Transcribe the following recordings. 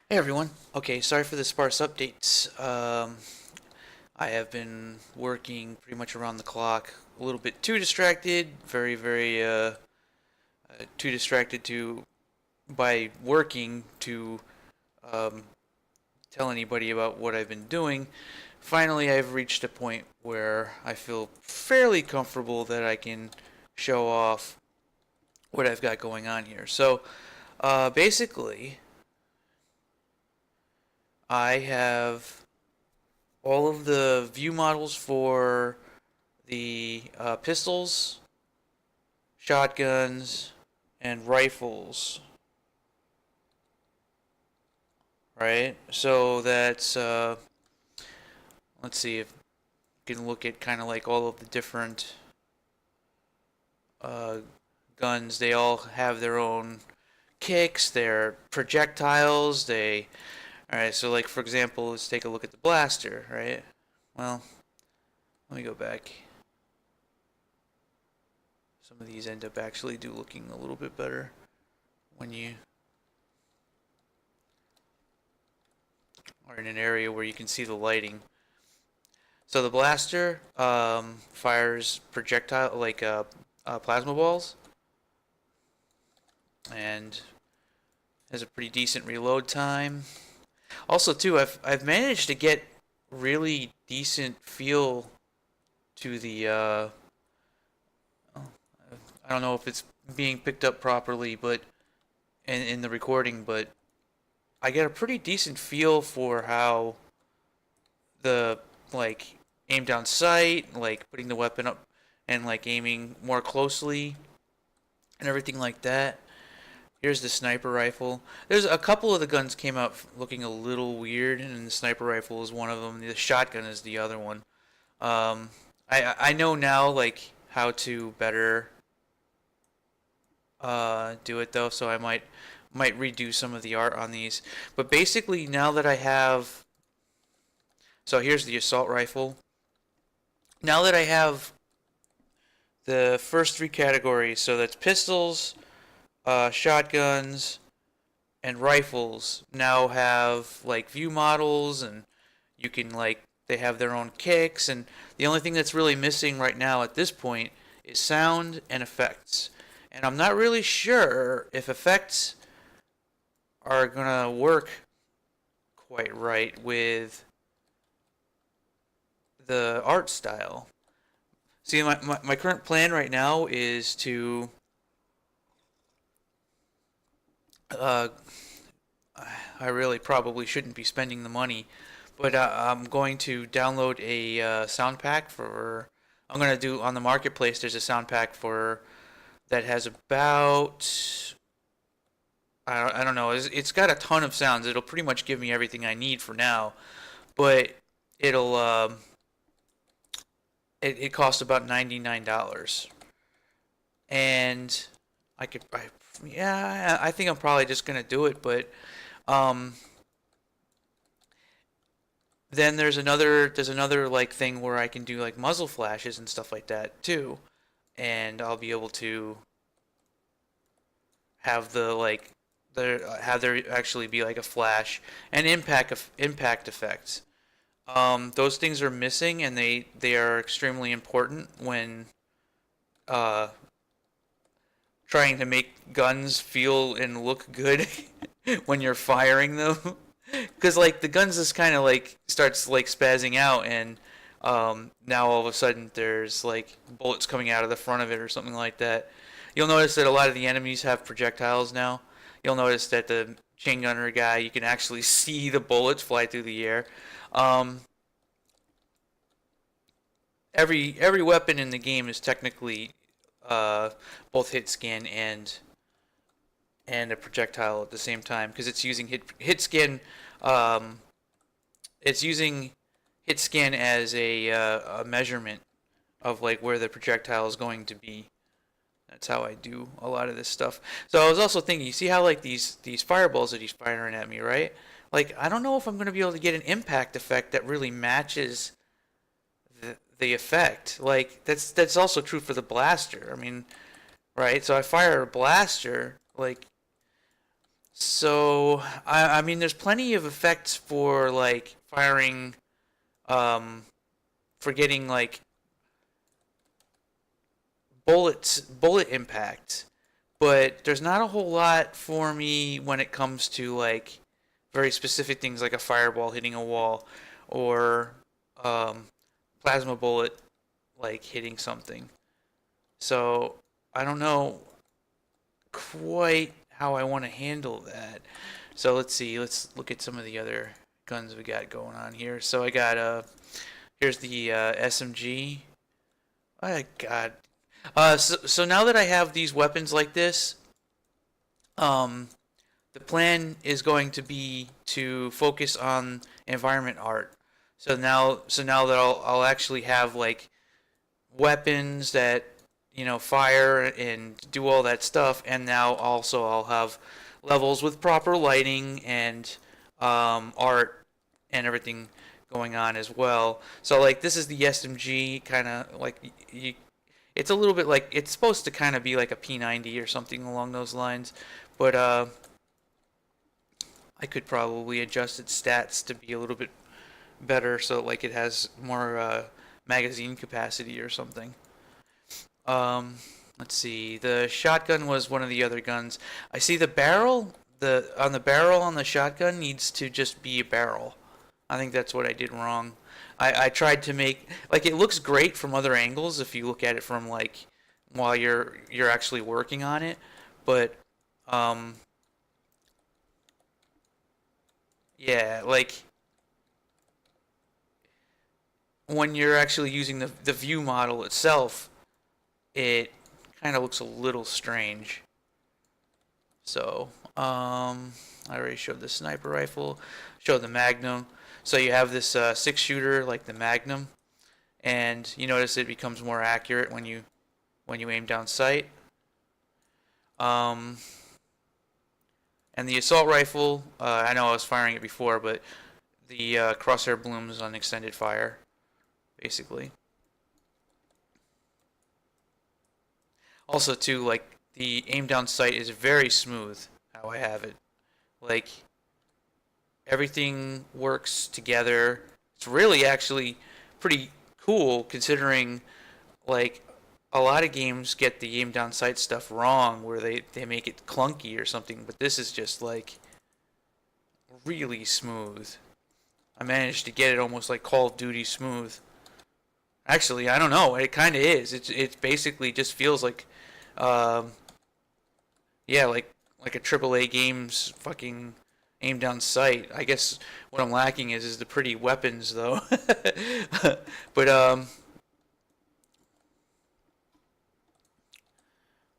Hey everyone. Okay, sorry for the sparse updates. I have been working pretty much around the clock. A little bit too distracted. Too distracted to by working to um, tell anybody about what I've been doing. Finally, I've reached a point where I feel fairly comfortable that I can show off what I've got going on here. Basically, I have all of the view models for the pistols, shotguns, and rifles, right? So that's, let's see if you can look at kind of like all of the different uh, guns. They all have their own kicks, their projectiles. Alright, so like for example, let's take a look at the blaster, right? Well, let me go back. Some of these end up actually do looking a little bit better when you are in an area where you can see the lighting. So the blaster fires projectile plasma balls and has a pretty decent reload time. Also, too, I've managed to get really decent feel to the. I don't know if it's being picked up properly, but in the recording, but I get a pretty decent feel for how the like aim down sight, like putting the weapon up and like aiming more closely and everything like that. Here's the sniper rifle. There's a couple of the guns came out looking a little weird, and the sniper rifle is one of them. The shotgun is the other one. Um, I know now like how to better do it though, so I might redo some of the art on these. But basically, now that I have, so here's the assault rifle. Now that I have the first three categories, so that's pistols, shotguns, and rifles, now have like view models, and you can like they have their own kicks, and the only thing that's really missing right now at this point is sound and effects. And I'm not really sure if effects are gonna work quite right with the art style. See, my current plan right now is to uh, I really probably shouldn't be spending the money, but I'm going to download a sound pack for. I'm gonna do on the marketplace. There's a sound pack for that has about I don't know. It's got a ton of sounds. It'll pretty much give me everything I need for now, but it'll it costs about $99, and yeah, I think I'm probably just gonna do it, but um then there's another like thing where I can do like muzzle flashes and stuff like that too, and I'll be able to have there actually be like a flash and impact effects. Those things are missing, and they are extremely important when uh, trying to make guns feel and look good when you're firing them. Because like the guns just kind of like starts like spazzing out, and now all of a sudden there's like bullets coming out of the front of it or something like that. You'll notice that a lot of the enemies have projectiles now. You'll notice that the chain gunner guy, you can actually see the bullets fly through the air. Um, every weapon in the game is technically both hit scan and a projectile at the same time, because it's using hit scan. Um, it's using hit scan as a measurement of like where the projectile is going to be. That's how I do a lot of this stuff. So I was also thinking, you see how like these fireballs that he's firing at me, right? Like I don't know if I'm gonna be able to get an impact effect that really matches the effect. Like that's also true for the blaster. I mean, right? So I fire a blaster, like So I mean, there's plenty of effects for like firing, um, for getting like bullet impact, but there's not a whole lot for me when it comes to like very specific things like a fireball hitting a wall or um, plasma bullet like hitting something. So I don't know quite how I want to handle that. So let's see. Let's look at some of the other guns we got going on here. So I got here's the SMG. Oh God. So now that I have these weapons like this, um, the plan is going to be to focus on environment art. So now that I'll actually have like weapons that fire and do all that stuff, and now also I'll have levels with proper lighting and art and everything going on as well. So like this is the SMG kind of like it's a little bit like it's supposed to kind of be like a P90 or something along those lines, but I could probably adjust its stats to be a little bit better so like it has more magazine capacity or something. Um, let's see. The shotgun was one of the other guns. I see the barrel. The barrel on the shotgun needs to just be a barrel. I think that's what I did wrong. I tried to make like it looks great from other angles if you look at it from like while you're actually working on it, but um yeah, like when you're actually using the view model itself, it kind of looks a little strange. So, I already showed the sniper rifle, showed the Magnum. So you have this six shooter like the Magnum, and you notice it becomes more accurate when you aim down sight. Um, and the assault rifle, I know I was firing it before, but the crosshair blooms on extended fire, basically. Also, too, like the aim down sight is very smooth. How I have it, like everything works together. It's really actually pretty cool considering like a lot of games get the aim down sight stuff wrong where they make it clunky or something, but this is just like really smooth. I managed to get it almost like Call of Duty smooth. Actually, I don't know. It kind of is. It basically just feels like, um, yeah, like a AAA game's fucking aim down sight. I guess what I'm lacking is the pretty weapons though. But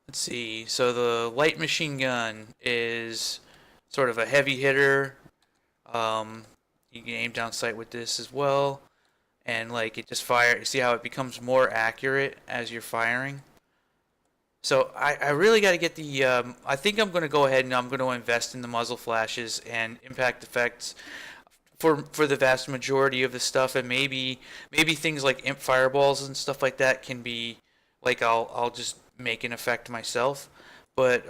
let's see. So the light machine gun is sort of a heavy hitter. Um, you can aim down sight with this as well, and like it just fire. See how it becomes more accurate as you're firing. So I really got to get the. I think I'm going to go ahead and I'm going to invest in the muzzle flashes and impact effects for the vast majority of the stuff, and maybe things like imp fireballs and stuff like that can be like I'll just make an effect myself. But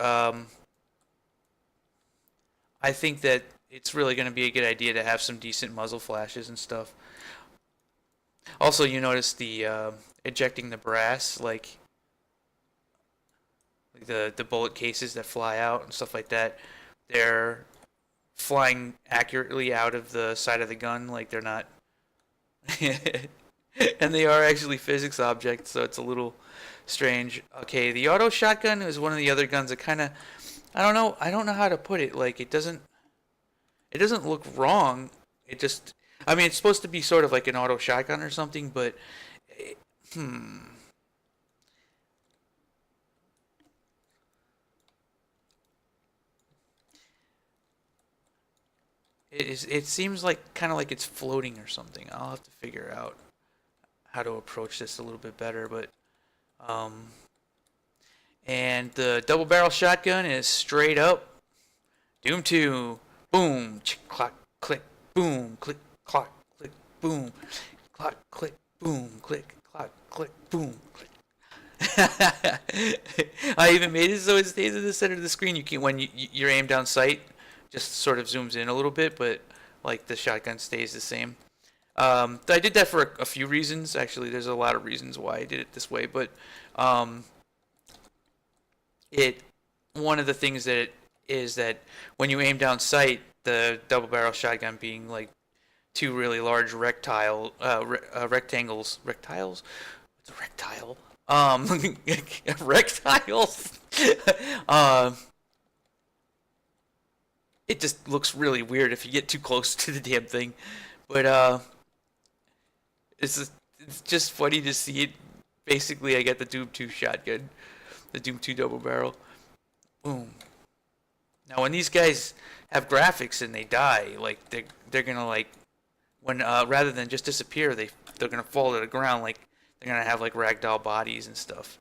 I think that it's really going to be a good idea to have some decent muzzle flashes and stuff. Also, you notice the ejecting the brass, like the bullet cases that fly out and stuff like that. They're flying accurately out of the side of the gun, like they're not, and they are actually physics objects, so it's a little strange. Okay, the auto shotgun is one of the other guns that kind of, I don't know how to put it. Like it doesn't look wrong. It just, I mean, it's supposed to be sort of like an auto shotgun or something, but it, hmm, it seems like kind of like it's floating or something. I'll have to figure out how to approach this a little bit better, but um, and the double barrel shotgun is straight up Doom 2. Boom, chick, clock, click, boom, click, clock, click, boom, clock, click, boom, click, clock, click, boom. I even made it so it stays in the center of the screen. You can when you're aim down sight. just sort of zooms in a little bit, but like the shotgun stays the same. I did that for a few reasons. Actually, there's a lot of reasons why I did it this way, but um, it one of the things that it is that when you aim down sight, the double barrel shotgun being like two really large rectangles. What's a rectile? Rectiles. uh, it just looks really weird if you get too close to the damn thing. But it's just funny to see it. Basically, I got the Doom 2 shotgun, the Doom 2 double barrel. Boom. Now, when these guys have graphics and they die, like they're gonna like when rather than just disappear, they're gonna fall to the ground. Like they're gonna have like ragdoll bodies and stuff.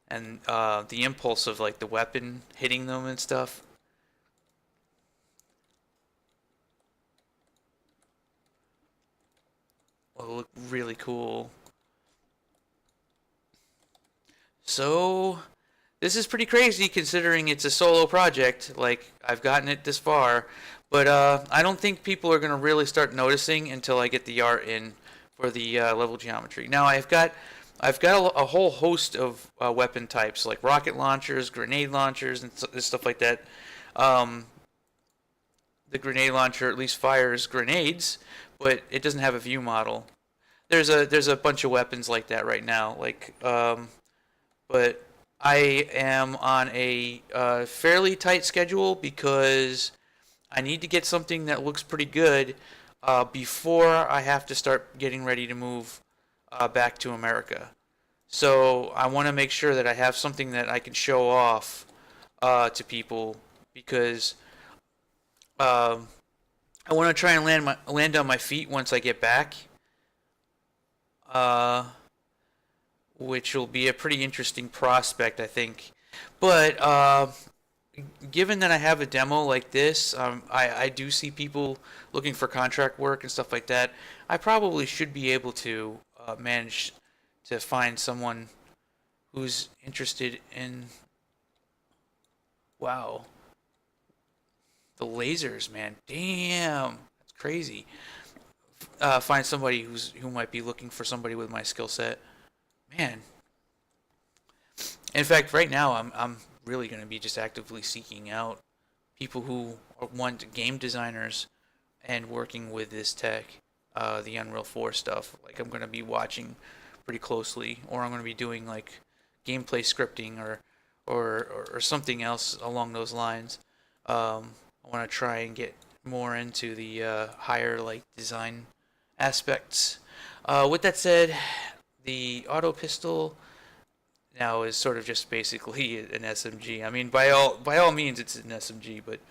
And the impulse of like the weapon hitting them and stuff. Will look really cool. So this is pretty crazy considering it's a solo project. Like I've gotten it this far, but I don't think people are gonna really start noticing until I get the art in for the level geometry. Now I've got a whole host of weapon types like rocket launchers, grenade launchers, and stuff like that. Um, the grenade launcher at least fires grenades, but it doesn't have a view model. There's a bunch of weapons like that right now. But I am on a fairly tight schedule because I need to get something that looks pretty good before I have to start getting ready to move back to America. So I want to make sure that I have something that I can show off to people because um, I want to try and land on my feet once I get back, uh, which will be a pretty interesting prospect, I think. But given that I have a demo like this, I do see people looking for contract work and stuff like that. I probably should be able to manage to find someone who's interested in. Wow, the lasers, man. Damn, that's crazy. Find somebody who might be looking for somebody with my skill set. Man, in fact, right now I'm really going to be just actively seeking out people who want game designers and working with this tech, the Unreal 4 stuff. Like I'm going to be watching pretty closely, or I'm going to be doing like gameplay scripting or something else along those lines. I want to try and get more into the higher like design aspects. With that said, the auto pistol now is sort of just basically an SMG. I mean, by all means, it's an SMG, but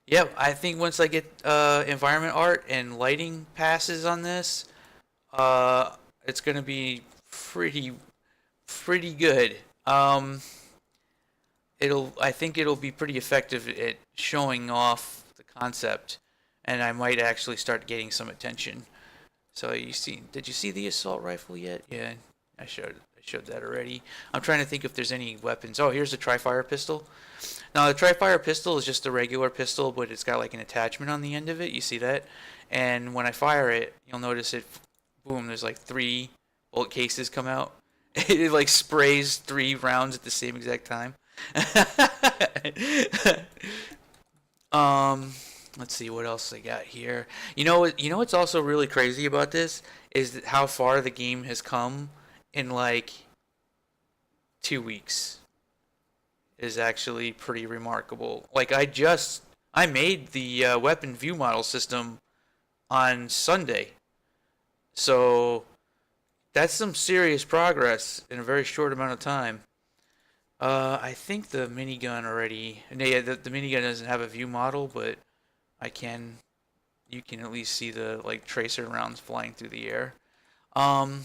yeah, I think once I get environment art and lighting passes on this, it's gonna be pretty good. I think it'll be pretty effective at showing off the concept, and I might actually start getting some attention. So did you see the assault rifle yet? Yeah, I showed that already. I'm trying to think if there's any weapons. Oh, here's the tri-fire pistol. Now the tri-fire pistol is just a regular pistol, but it's got like an attachment on the end of it. You see that? And when I fire it, you'll notice it. Boom! There's like three bullet cases come out. It like sprays three rounds at the same exact time. um, let's see what else I got here. What's also really crazy about this is how far the game has come in like 2 weeks. Is actually pretty remarkable. Like I made the weapon view model system on Sunday, so that's some serious progress in a very short amount of time. I think the minigun already. No, yeah, the minigun doesn't have a view model, but I can. You can at least see the like tracer rounds flying through the air. Um,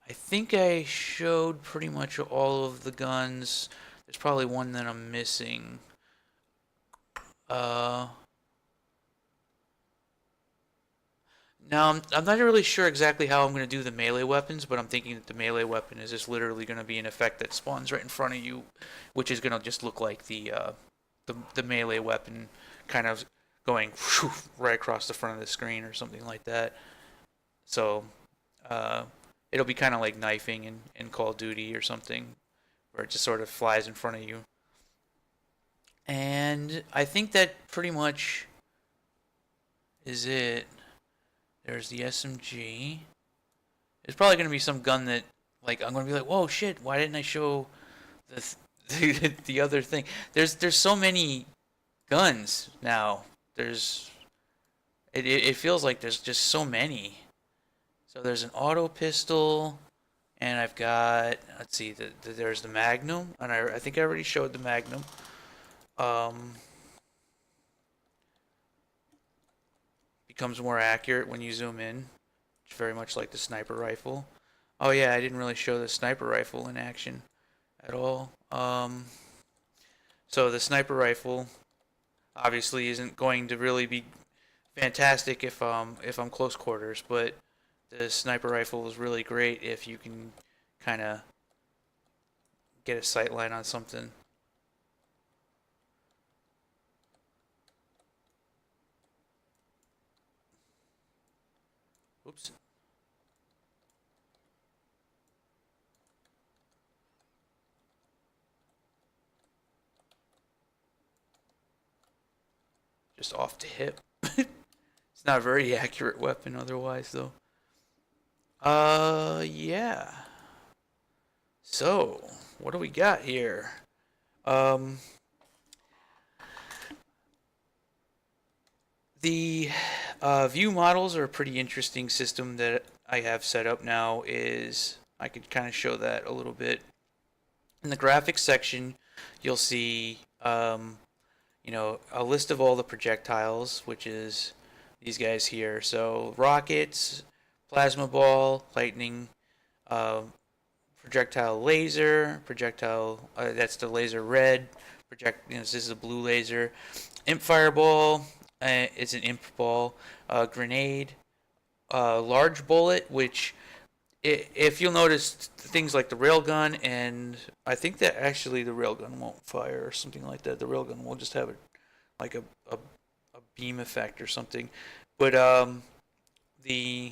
I think I showed pretty much all of the guns. There's probably one that I'm missing. Uh, Now, I'm not really sure exactly how I'm going to do the melee weapons, but I'm thinking that the melee weapon is just literally going to be an effect that spawns right in front of you, which is going to just look like the melee weapon kind of going whew, right across the front of the screen or something like that. So uh, it'll be kind of like knifing in Call of Duty or something, where it just sort of flies in front of you. And I think that pretty much is it. There's the SMG. There's probably gonna be some gun that, like, I'm gonna be like, whoa, shit, why didn't I show the other thing? There's so many guns now. There's it feels like there's just so many. So there's an auto pistol, and I've got, let's see, there's the Magnum, and I think I already showed the Magnum. Um, becomes more accurate when you zoom in. It's very much like the sniper rifle. Oh yeah, I didn't really show the sniper rifle in action at all. So the sniper rifle obviously isn't going to really be fantastic if I'm close quarters, but the sniper rifle is really great if you can kind of get a sight line on something. Oops. Just off the hip. It's not a very accurate weapon otherwise though. Yeah. So, what do we got here? Um, the view models are a pretty interesting system that I have set up now. Is I could kind of show that a little bit. In the graphics section, you'll see a list of all the projectiles, which is these guys here. So rockets, plasma ball, lightning, uh, projectile laser, projectile that's the laser red. This is a blue laser. Imp fireball, it's an imp ball. Grenade, large bullet, which if you'll notice things like the railgun, and I think that actually the railgun won't fire or something like that. The railgun will just have like a beam effect or something. But the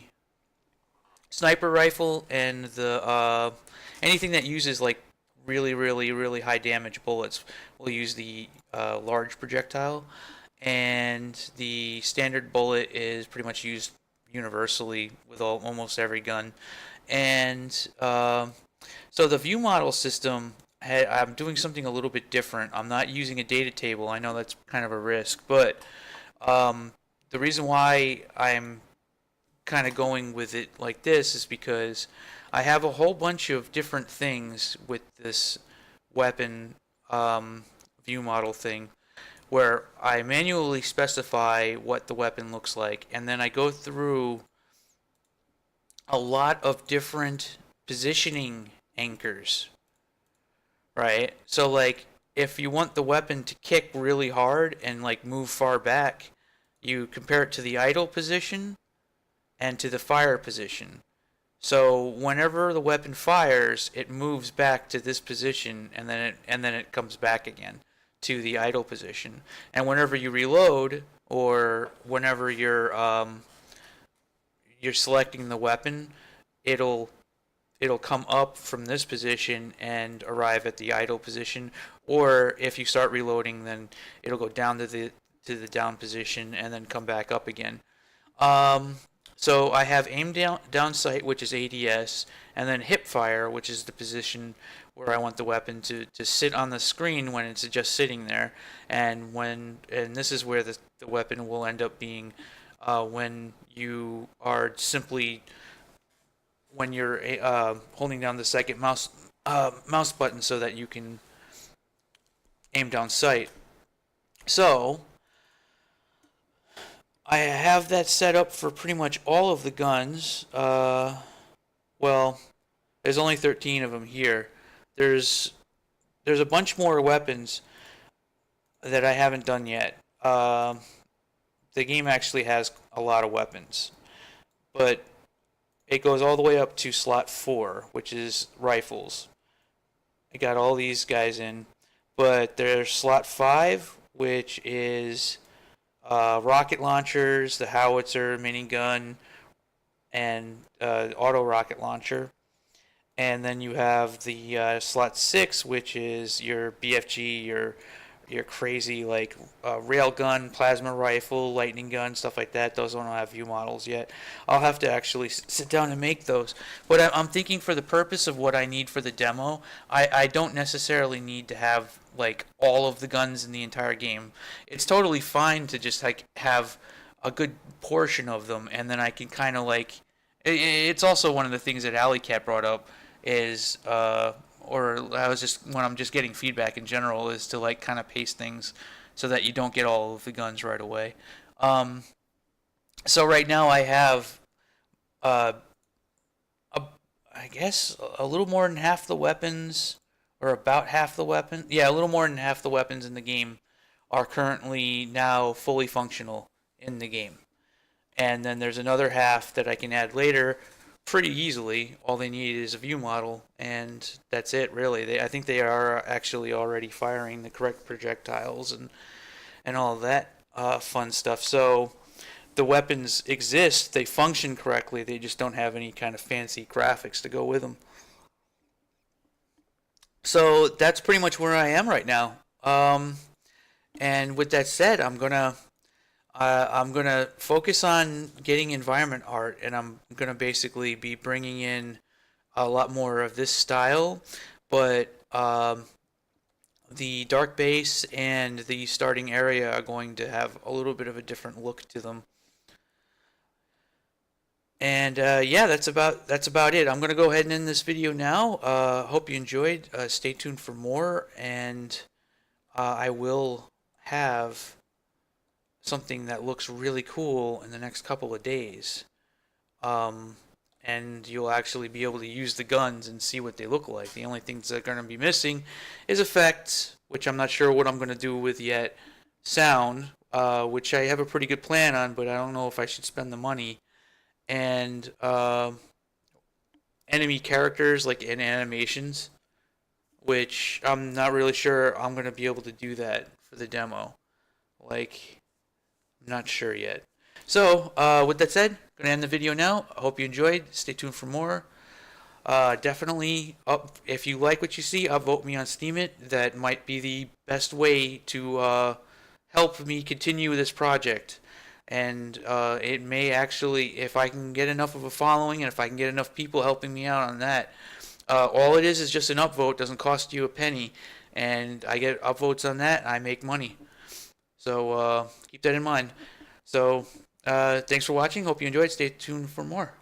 sniper rifle and the anything that uses like really high damage bullets will use the large projectile, and the standard bullet is pretty much used universally with almost every gun. And so the view model system, I'm doing something a little bit different. I'm not using a data table. I know that's kind of a risk, but the reason why I'm kind of going with it like this is because I have a whole bunch of different things with this weapon view model thing where I manually specify what the weapon looks like, and then I go through a lot of different positioning anchors, right? So like if you want the weapon to kick really hard and like move far back, you compare it to the idle position and to the fire position. So whenever the weapon fires, it moves back to this position, and then it comes back again to the idle position. And whenever you reload, or whenever you're selecting the weapon, it'll it'll come up from this position and arrive at the idle position. Or if you start reloading, then it'll go down to the down position and then come back up again. Um, so I have aim down sight, which is ADS, and then hip fire, which is the position where I want the weapon to sit on the screen when it's just sitting there, and this is where the weapon will end up being when you are simply when you're holding down the second mouse button so that you can aim down sight. So I have that set up for pretty much all of the guns. Well, there's only 13 of them here. There's there's a bunch more weapons that I haven't done yet. The game actually has a lot of weapons. but it goes all the way up to slot 4, which is rifles. I got all these guys in, but there's slot 5, which is rocket launchers, the howitzer, minigun, and auto rocket launcher. And then you have the slot 6, which is your BFG, your crazy like rail gun, plasma rifle, lightning gun, stuff like that. Those don't have view models yet. I'll have to actually sit down and make those. But I'm thinking for the purpose of what I need for the demo, I don't necessarily need to have like all of the guns in the entire game. It's totally fine to just like have a good portion of them, and then I can kind of like. It's also one of the things that Alley Cat brought up is or I was just when I'm just getting feedback in general is to like kind of pace things so that you don't get all of the guns right away. Um, so right now I have uh, a, I guess a little more than half the weapons or about half the weapon. Yeah, a little more than half the weapons in the game are currently now fully functional in the game. And then there's another half that I can add later pretty easily. All they need is a view model, and that's it, really. I think they are actually already firing the correct projectiles and all of that fun stuff. So the weapons exist, they function correctly, they just don't have any kind of fancy graphics to go with them. So that's pretty much where I am right now. And with that said, I'm gonna focus on getting environment art, and I'm gonna basically be bringing in a lot more of this style, but the dark base and the starting area are going to have a little bit of a different look to them. And yeah, that's about it. I'm gonna go ahead and end this video now. Hope you enjoyed. Stay tuned for more, and I will have something that looks really cool in the next couple of days. Um, and you'll actually be able to use the guns and see what they look like. The only things that are going to be missing is effects, which I'm not sure what I'm going to do with yet. Sound, which I have a pretty good plan on, but I don't know if I should spend the money. And enemy characters, like in animations, which I'm not really sure I'm going to be able to do that for the demo. Like, I'm not sure yet. So, with that said, going to end the video now. I hope you enjoyed. Stay tuned for more. Definitely, if you like what you see, upvote me on Steemit. That might be the best way to help me continue this project. And it may actually, if I can get enough of a following and if I can get enough people helping me out on that, all it is just an upvote. Doesn't cost you a penny. And I get upvotes on that, and I make money. So keep that in mind. So thanks for watching. Hope you enjoyed. Stay tuned for more.